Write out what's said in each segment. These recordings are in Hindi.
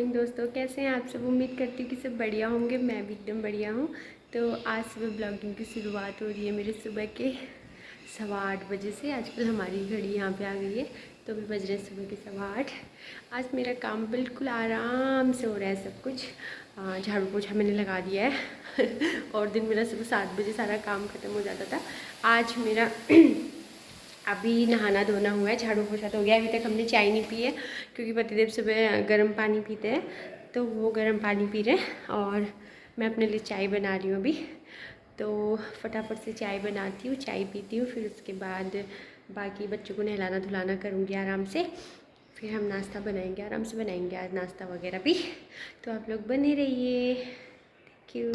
मॉर्निंग दोस्तों, कैसे हैं आप सब। उम्मीद करती हूँ कि सब बढ़िया होंगे। मैं भी एकदम बढ़िया हूँ। तो आज सुबह ब्लॉगिंग की शुरुआत हो रही है मेरे सुबह के 8:15 बजे से। आजकल हमारी घड़ी यहाँ पे आ गई है, तो अभी बज रहे हैं सुबह के 8:15। आज मेरा काम बिल्कुल आराम से हो रहा है सब कुछ। झाड़ू पोछा मैंने लगा दिया है और दिन मेरा सुबह 7 बजे सारा काम ख़त्म हो जाता था। आज मेरा अभी नहाना धोना हुआ है, झाड़ू पोछा तो हो गया। अभी तक हमने चाय नहीं पी है क्योंकि पतिदेव सुबह गर्म पानी पीते हैं, तो वो गर्म पानी पी रहे हैं और मैं अपने लिए चाय बना रही हूँ अभी। तो फटाफट से चाय बनाती हूँ, चाय पीती हूँ, फिर उसके बाद बाकी बच्चों को नहलाना धुलाना करूँगी आराम से। फिर हम नाश्ता बनाएंगे, आराम से बनाएंगे आज नाश्ता वगैरह भी। तो आप लोग बने रहिए। Thank you.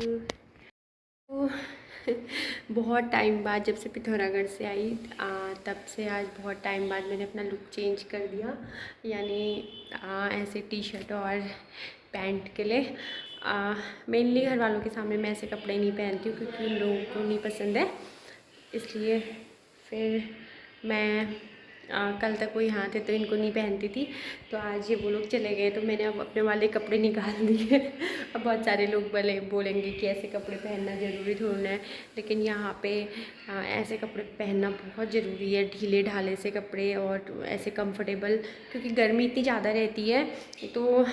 तो बहुत टाइम बाद जब से पिथौरागढ़ से आई तब से आज बहुत टाइम बाद मैंने अपना लुक चेंज कर दिया। यानी ऐसे टी शर्ट और पैंट के लिए मेनली घर वालों के सामने मैं ऐसे कपड़े नहीं पहनती हूँ क्योंकि उन लोगों को नहीं पसंद है। इसलिए फिर मैं कल तक वो यहाँ थे तो इनको नहीं पहनती थी, तो आज ये वो लोग चले गए तो मैंने अब अपने वाले कपड़े निकाल दिए। अब बहुत सारे लोग बोलेंगे कि ऐसे कपड़े पहनना ज़रूरी थोड़ा है, लेकिन यहाँ पे ऐसे कपड़े पहनना बहुत ज़रूरी है। ढीले ढाले से कपड़े और ऐसे कंफर्टेबल, क्योंकि गर्मी इतनी ज़्यादा रहती है तो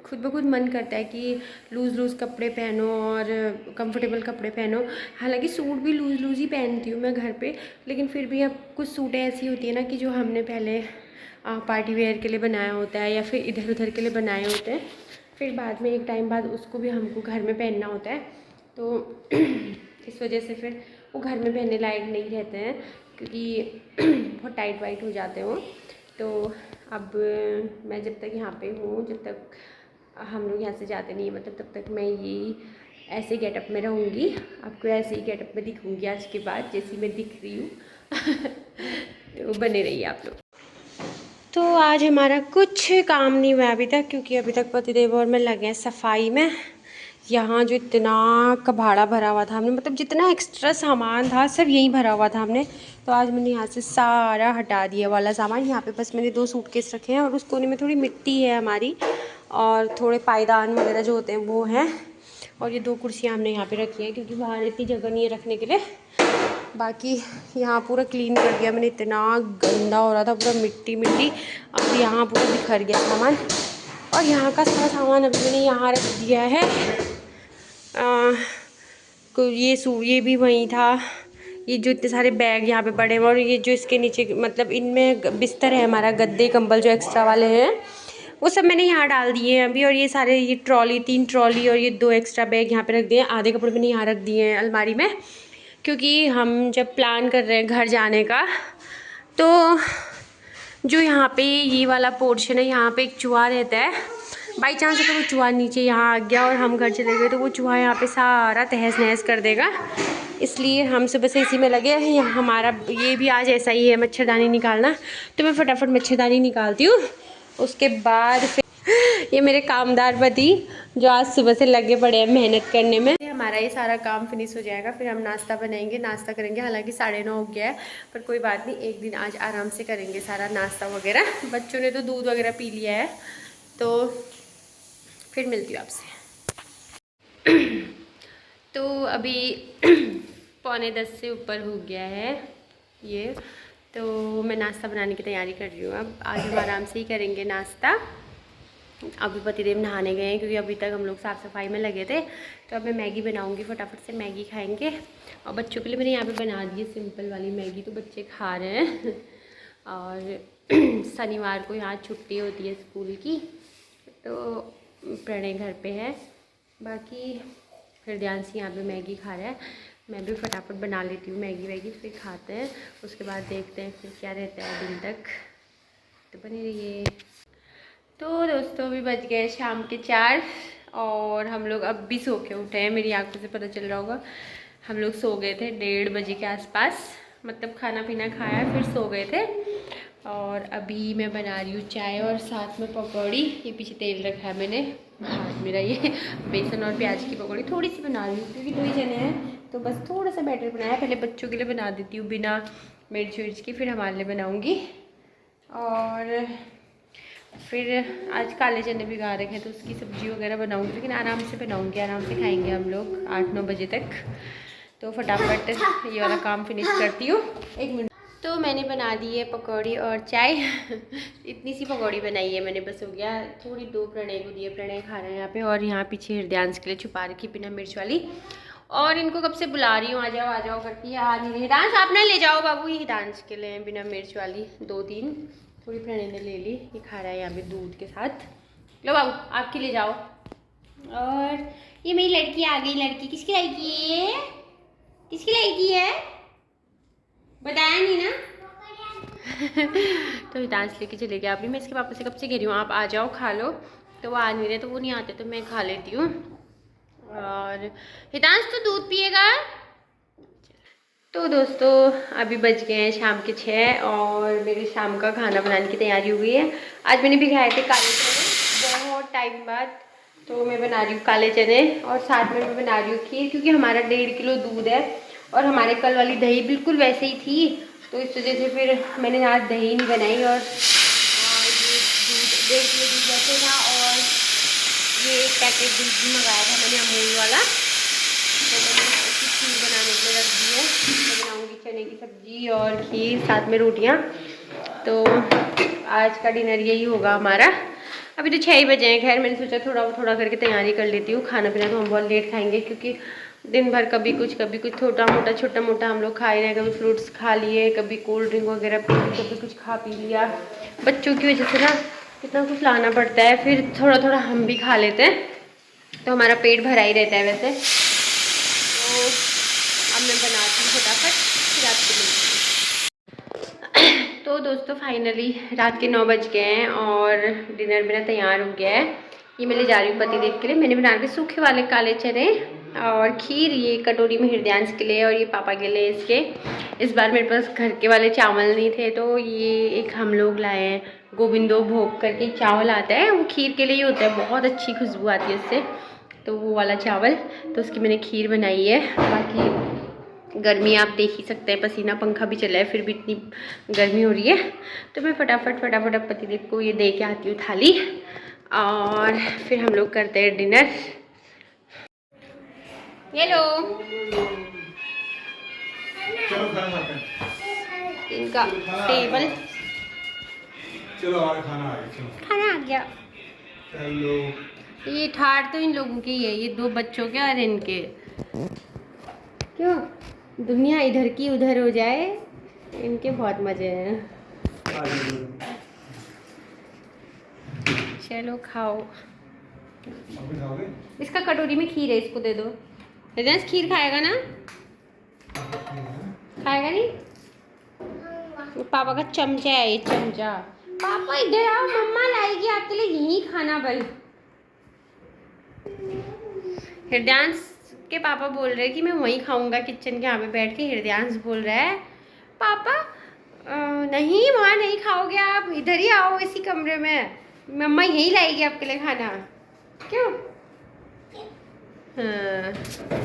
खुद ब खुद मन करता है कि लूज़ कपड़े पहनो और कंफर्टेबल कपड़े पहनो। हालांकि सूट भी लूज़ ही पहनती हूँ मैं घर पे, लेकिन फिर भी अब कुछ सूटें ऐसी होती है ना कि जो हमने पहले पार्टी वेयर के लिए बनाया होता है या फिर इधर उधर के लिए बनाए होते हैं, फिर बाद में एक टाइम बाद उसको भी हमको घर में पहनना होता है। तो इस वजह से फिर वो घर में पहनने लायक नहीं रहते हैं क्योंकि बहुत टाइट वाइट हो जाते हैं वो। तो अब मैं जब तक यहाँ पे हूँ, जब तक हम लोग यहाँ से जाते नहीं हैं मतलब, तब तक मैं यही ऐसे गेटअप में रहूँगी। आपको ऐसे ही गेटअप में दिखूँगी आज के बाद, जैसी मैं दिख रही हूँ। तो बने रहिए आप लोग। तो आज हमारा कुछ काम नहीं हुआ अभी तक, क्योंकि अभी तक पतिदेव और मैं लगे हैं सफाई में। यहाँ जो इतना कबाड़ा भरा हुआ था हमने, मतलब जितना एक्स्ट्रा सामान था सब यहीं भरा हुआ था हमने, तो आज मैंने यहाँ से सारा हटा दिया वाला सामान। यहाँ पे बस मैंने 2 सूटकेस रखे हैं और उस कोने में थोड़ी मिट्टी है हमारी और थोड़े पायदान वगैरह जो होते हैं वो हैं। और ये 2 कुर्सियाँ हमने यहाँ पे रखी हैं क्योंकि बाहर इतनी जगह नहीं है रखने के लिए। बाकी यहाँ पूरा क्लीन कर दिया मैंने, इतना गंदा हो रहा था पूरा मिट्टी। अब यहाँ पूरा बिखर गया सामान और यहाँ का सारा सामान अभी मैंने यहाँ रख दिया है। ये भी वहीं था। ये जो इतने सारे बैग यहाँ पे पड़े हुए और ये जो इसके नीचे मतलब इनमें बिस्तर है हमारा, गद्दे कंबल जो एक्स्ट्रा वाले हैं वो सब मैंने यहाँ डाल दिए हैं अभी। और ये सारे ये 3 ट्रॉली और ये 2 एक्स्ट्रा बैग यहाँ पे रख दिए हैं। आधे कपड़े मैंने यहाँ रख दिए हैं अलमारी में, क्योंकि हम जब प्लान कर रहे हैं घर जाने का तो जो यहाँ पे ये वाला पोर्शन है यहाँ पे एक चूहा रहता है। बाई चांस अगर वो चूहा नीचे यहाँ आ गया और हम घर चले गए तो वो चूहा यहाँ पे सारा तहस नहस कर देगा। इसलिए हम सुबह से इसी में लगे हैं। हमारा ये भी आज ऐसा ही है, मच्छरदानी निकालना। तो मैं फटाफट मच्छरदानी निकालती हूँ, उसके बाद फिर ये मेरे कामदार पति जो आज सुबह से लगे पड़े हैं मेहनत करने में। हमारा ये सारा काम फिनिश हो जाएगा, फिर हम नाश्ता बनाएंगे, नाश्ता करेंगे। हालांकि 9:30 हो गया है, पर कोई बात नहीं, एक दिन आज आराम से करेंगे सारा नाश्ता वगैरह। बच्चों ने तो दूध वगैरह पी लिया है, तो फिर मिलती हूँ आपसे। तो अभी 9:45 से ऊपर हो गया है ये, तो मैं नाश्ता बनाने की तैयारी कर रही हूँ। अब आज हम आराम से ही करेंगे नाश्ता। अभी पतिदेव नहाने गए हैं क्योंकि अभी तक हम लोग साफ़ सफाई में लगे थे। तो अब मैं मैगी बनाऊंगी, फटाफट से मैगी खाएंगे। और बच्चों के लिए मैंने यहाँ पे बना दी है सिंपल वाली मैगी, तो बच्चे खा रहे हैं। और शनिवार को यहाँ छुट्टी होती है स्कूल की, तो प्रणय घर पे है। बाकी हृदयांशी यहाँ पे मैगी खा रहा है। मैं भी फटाफट बना लेती हूँ मैगी वैगी, फिर खाते हैं। उसके बाद देखते हैं फिर क्या रहता है दिन तक। तो बने रहिए। तो दोस्तों अभी बज गए शाम के 4 और हम लोग अब भी सो के उठे हैं। मेरी आंखों से पता चल रहा होगा, हम लोग सो गए थे 1:30 बजे के आसपास। मतलब खाना पीना खाया फिर सो गए थे। और अभी मैं बना रही हूँ चाय और साथ में पकौड़ी। ये पीछे तेल रखा है मैंने, हाथ मेरा ये बेसन और प्याज की पकौड़ी थोड़ी सी बना रही हूँ क्योंकि 2 ही जने हैं, तो बस थोड़ा सा बैटर बनाया। पहले बच्चों के लिए बना देती हूँ बिना मिर्च विर्च की, फिर हमारे लिए बनाऊँगी। और फिर आज काले चने भिगा रखे तो उसकी सब्जी वगैरह बनाऊंगी, लेकिन आराम से बनाऊंगी, आराम से खाएंगे हम लोग 8-9 बजे तक। तो फटाफट ये वाला काम फिनिश करती हूँ। 1 मिनट। तो मैंने बना दी है पकौड़ी और चाय। इतनी सी पकौड़ी बनाई है मैंने, बस हो गया। थोड़ी 2 प्रणय को दिए, प्रणय खा रहे हैं यहाँ पे। और यहाँ पीछे हृदयांश के लिए छुपा रखी बिना मिर्च वाली। और इनको कब से बुला रही हूँ आ जाओ करके, आ नहीं रही। डांस आप ना ले जाओ बाबू, ये डांस के लिए बिना मिर्च वाली 2-3। थोड़ी प्रणय ने ले ली, ये खा रहा है यहाँ पे दूध के साथ। लो बाबू आपके ले जाओ। और ये मेरी लड़की आ गई। लड़की किसकी लड़की है? किसकी लड़की है? बताया नहीं ना। तो डांस लेके चले गया अभी। मैं इसके पापा से कब से कह रही हूँ आप आ जाओ खा लो, तो वो आ नहीं रहे। तो वो नहीं आते तो मैं खा लेती हूँ। और हितांश तो दूध पिएगा। तो दोस्तों अभी बज गए हैं शाम के 6 और मेरे शाम का खाना बनाने की तैयारी हुई है। आज मैंने भिगाए थे काले चने बहुत टाइम बाद, तो मैं बना रही हूँ काले चने। और साथ में मैं बना रही हूँ खीर, क्योंकि हमारा 1.5 किलो दूध है और हमारे कल वाली दही बिल्कुल वैसे ही थी। तो इस वजह से फिर मैंने आज दही नहीं बनाई। और ये दूध 1.5 किलो दूध वैसे था, और ये एक पैकेट दूध भी मंगाया था मैंने अमूल वाला। तो मैंने उसकी खीर बनाने के लिए रख दी है। मैं बनाऊँगी चने की सब्ज़ी और खीर, साथ में रोटियाँ। तो आज का डिनर यही होगा हमारा। अभी तो 6 ही बजे हैं। खैर मैंने सोचा थोड़ा करके तैयारी कर लेती हूँ। खाना पीना तो हम बहुत लेट खाएंगे, क्योंकि दिन भर कभी कुछ छोटा मोटा हम लोग खा ही रहे हैं। कभी फ्रूट्स खा लिए, कभी कोल्ड ड्रिंक वगैरह पी ली, कभी कुछ खा पी लिया। बच्चों की वजह से ना इतना कुछ लाना पड़ता है, फिर थोड़ा हम भी खा लेते हैं, तो हमारा पेट भरा ही रहता है वैसे। तो अब मैं बनाती हूँ फटाफट, फिर आपको मिलती हूँ। तो दोस्तों फाइनली रात के 9 बज गए हैं और डिनर मेरा तैयार हो गया है। ये मैं ले जा रही हूँ पतिदेव के लिए। मैंने बना के सूखे वाले काले चने और खीर, ये कटोरी में हृदयांश के लिए और ये पापा के लिए इसके। इस बार मेरे पास घर के वाले चावल नहीं थे, तो ये एक हम लोग लाए हैं गोविंदो भोग करके चावल आता है, वो खीर के लिए ही होता है, बहुत अच्छी खुशबू आती है इससे। तो वो वाला चावल, तो उसकी मैंने खीर बनाई है। बाकी गर्मी आप देख ही सकते हैं, पसीना पंखा भी चला है फिर भी इतनी गर्मी हो रही है। तो मैं फटाफट अब पतिदेव को ये दे के आती हूँ थाली, और फिर हम लोग करते हैं डिनर। ये लो इनका टेबल, चलो और खाना आ गया। खाना आ गया। चलो ये ठाट तो इन लोगों की है, ये 2 बच्चों के और इनके। क्यों दुनिया इधर की उधर हो जाए, इनके बहुत मजे हैं। चलो खाओ। इसका कटोरी में खीर है, इसको दे दो। रिदंस खीर खाएगा ना? खाएगा नहीं? पापा का चमचा है ये, चमचा। पापा इधर आओ, मम्मा लाएगी आपके लिए यही खाना। बल हृदयांश के पापा बोल रहे हैं कि मैं वहीं खाऊंगा किचन के यहाँ पे बैठ के। हृदयांश बोल रहा है पापा नहीं वहाँ नहीं खाओगे आप, इधर ही आओ इसी कमरे में, मम्मा यहीं लाएगी आपके लिए खाना। क्यों? हाँ।